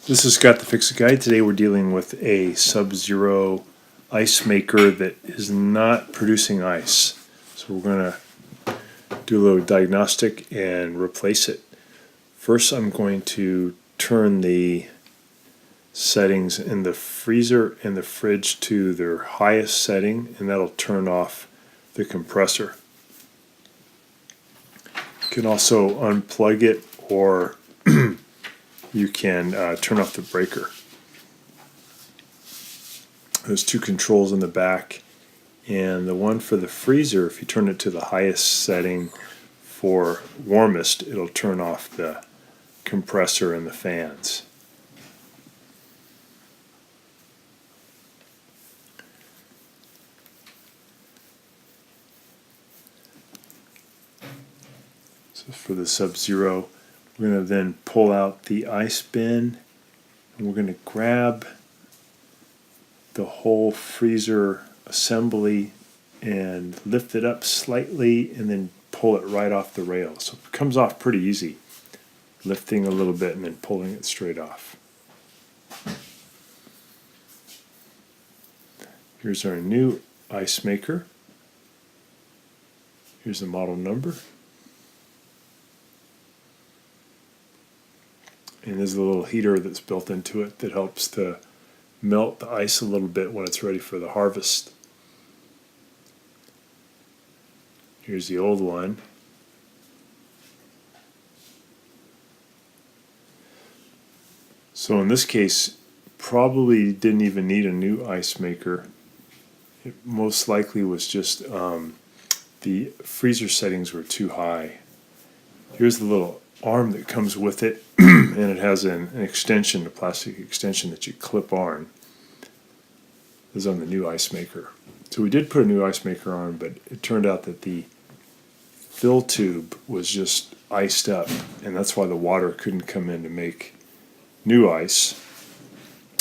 This is Scott the Fix-It Guy. Today we're dealing with a Sub-Zero ice maker that is not producing ice. So we're going to do a little diagnostic and replace it. First I'm going to turn the settings in the freezer and the fridge to their highest setting, and that'll turn off the compressor. You can also unplug it, or you can turn off the breaker. There's two controls in the back, and the one for the freezer, if you turn it to the highest setting for warmest, it'll turn off the compressor and the fans. So for the Sub-Zero, we're going to then pull out the ice bin, and we're going to grab the whole freezer assembly and lift it up slightly and then pull it right off the rail. So it comes off pretty easy, lifting a little bit and then pulling it straight off. Here's our new ice maker. Here's the model number. And there's a little heater that's built into it that helps to melt the ice a little bit when it's ready for the harvest. Here's the old one. So in this case, probably didn't even need a new ice maker. It most likely was just the freezer settings were too high. Here's the little arm that comes with it, and it has an extension, a plastic extension that you clip on. This is on the new ice maker. So we did put a new ice maker on, but it turned out that the fill tube was just iced up, and that's why the water couldn't come in to make new ice.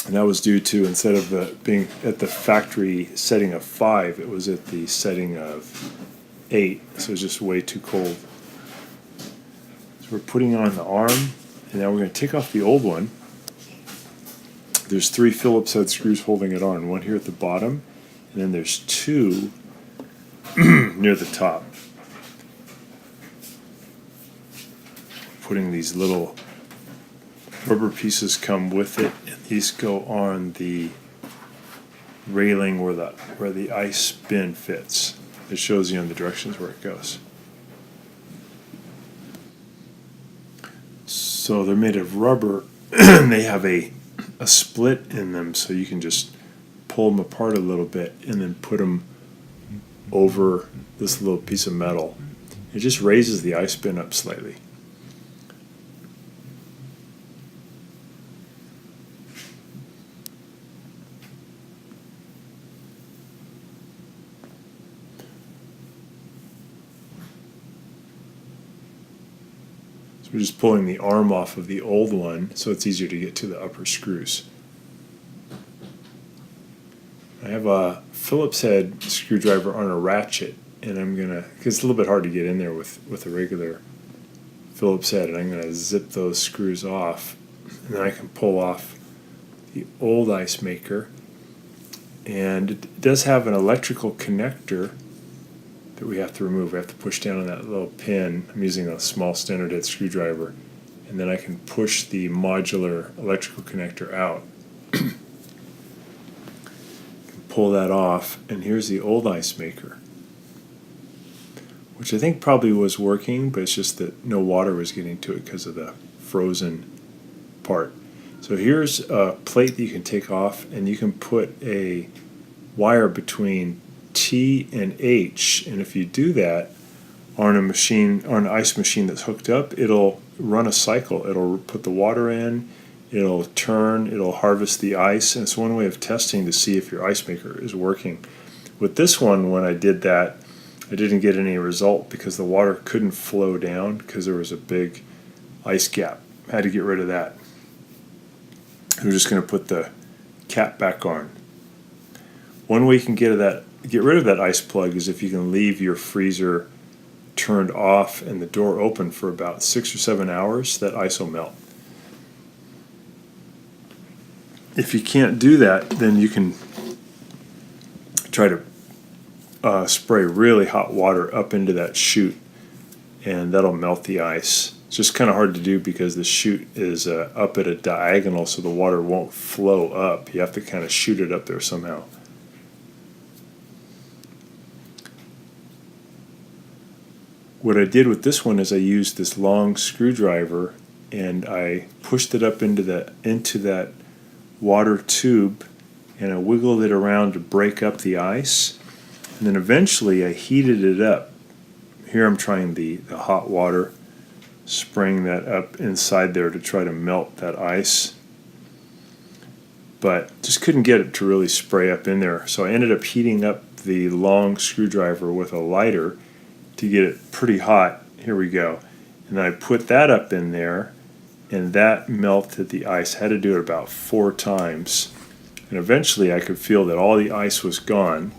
And that was due to, instead of being at the factory setting of 5, it was at the setting of 8, so it was just way too cold. We're putting on the arm, and now we're going to take off the old one. There's 3 Phillips head screws holding it on, one here at the bottom, and then there's 2 near the top. Putting these little rubber pieces come with it, and these go on the railing where the ice bin fits. It shows you in the directions where it goes. So they're made of rubber, and they have a split in them, so you can just pull them apart a little bit and then put them over this little piece of metal. It just raises the ice bin up slightly. We're just pulling the arm off of the old one so it's easier to get to the upper screws. I have a Phillips head screwdriver on a ratchet, and I'm going to, because it's a little bit hard to get in there with a regular Phillips head, and I'm going to zip those screws off, and then I can pull off the old ice maker. And it does have an electrical connector that we have to remove. We have to push down on that little pin. I'm using a small standard head screwdriver, and then I can push the modular electrical connector out. Pull that off, and here's the old ice maker, which I think probably was working, but it's just that no water was getting to it because of the frozen part. So here's a plate that you can take off, and you can put a wire between T and H, and if you do that on a machine, on an ice machine that's hooked up, it'll run a cycle. It'll put the water in, it'll turn, it'll harvest the ice, and it's one way of testing to see if your ice maker is working. With this one, when I did that, I didn't get any result because the water couldn't flow down because there was a big ice gap. I had to get rid of that. I'm just going to put the cap back on. One way you can get rid of that ice plug is if you can leave your freezer turned off and the door open for about 6 or 7 hours. That ice will melt. If you can't do that, then you can try to spray really hot water up into that chute, and that'll melt the ice. It's just kind of hard to do because the chute is up at a diagonal, so the water won't flow up. You have to kind of shoot it up there somehow. What I did with this one is I used this long screwdriver and I pushed it up into that water tube, and I wiggled it around to break up the ice, and then eventually I heated it up. Here I'm trying the hot water, spraying that up inside there to try to melt that ice, but just couldn't get it to really spray up in there. So I ended up heating up the long screwdriver with a lighter to get it pretty hot. Here we go. And I put that up in there, and that melted the ice. I had to do it about 4 times. And eventually I could feel that all the ice was gone.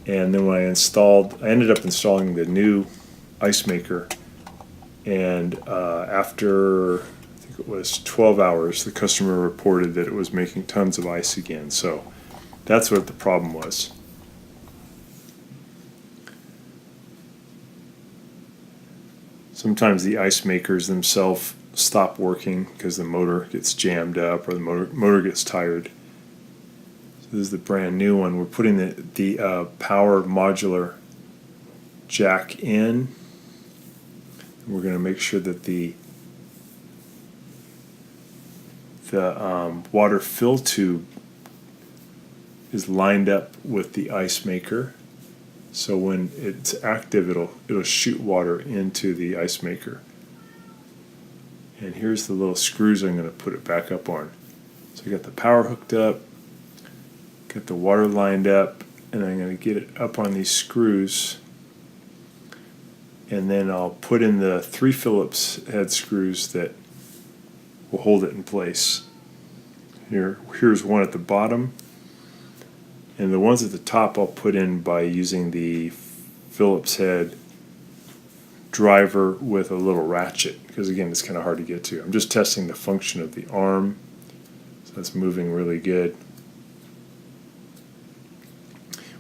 And then when I ended up installing the new ice maker. And after, I think it was 12 hours, the customer reported that it was making tons of ice again. So that's what the problem was. Sometimes the ice makers themselves stop working because the motor gets jammed up or the motor gets tired. So this is the brand new one. We're putting the power modular jack in. We're going to make sure that the water fill tube is lined up with the ice maker. So when it's active, it'll shoot water into the ice maker. And here's the little screws I'm going to put it back up on. So I got the power hooked up, got the water lined up, and I'm going to get it up on these screws. And then I'll put in the 3 Phillips head screws that will hold it in place. Here's one at the bottom. And the ones at the top I'll put in by using the Phillips head driver with a little ratchet, because again it's kind of hard to get to. I'm just testing the function of the arm, so that's moving really good.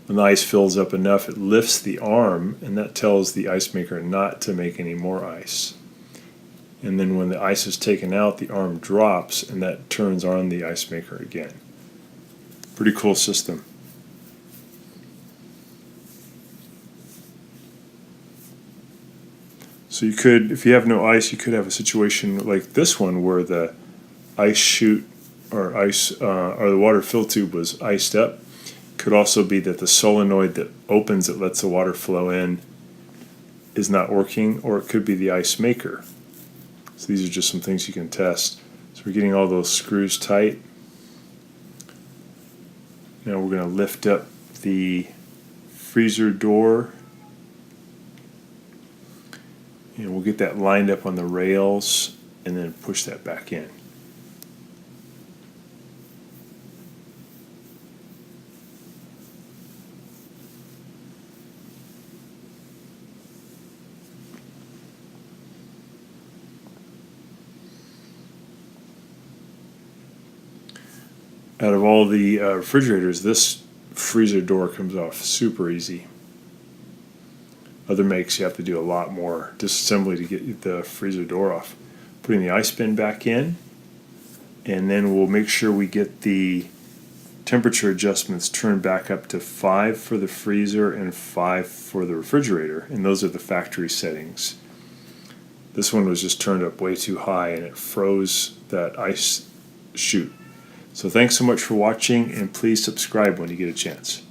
When the ice fills up enough, it lifts the arm, and that tells the ice maker not to make any more ice. And then when the ice is taken out, the arm drops, and that turns on the ice maker again. Pretty cool system. So you could, if you have no ice, you could have a situation like this one where the ice chute or the water fill tube was iced up. Could also be that the solenoid that opens that lets the water flow in is not working, or it could be the ice maker. So these are just some things you can test. So we're getting all those screws tight. Now we're going to lift up the freezer door. And we'll get that lined up on the rails and then push that back in. Out of all the refrigerators, this freezer door comes off super easy. Other makes you have to do a lot more disassembly to get the freezer door off. Putting the ice bin back in, and then we'll make sure we get the temperature adjustments turned back up to 5 for the freezer and 5 for the refrigerator, and those are the factory settings. This one was just turned up way too high and it froze that ice chute. So thanks so much for watching, and please subscribe when you get a chance.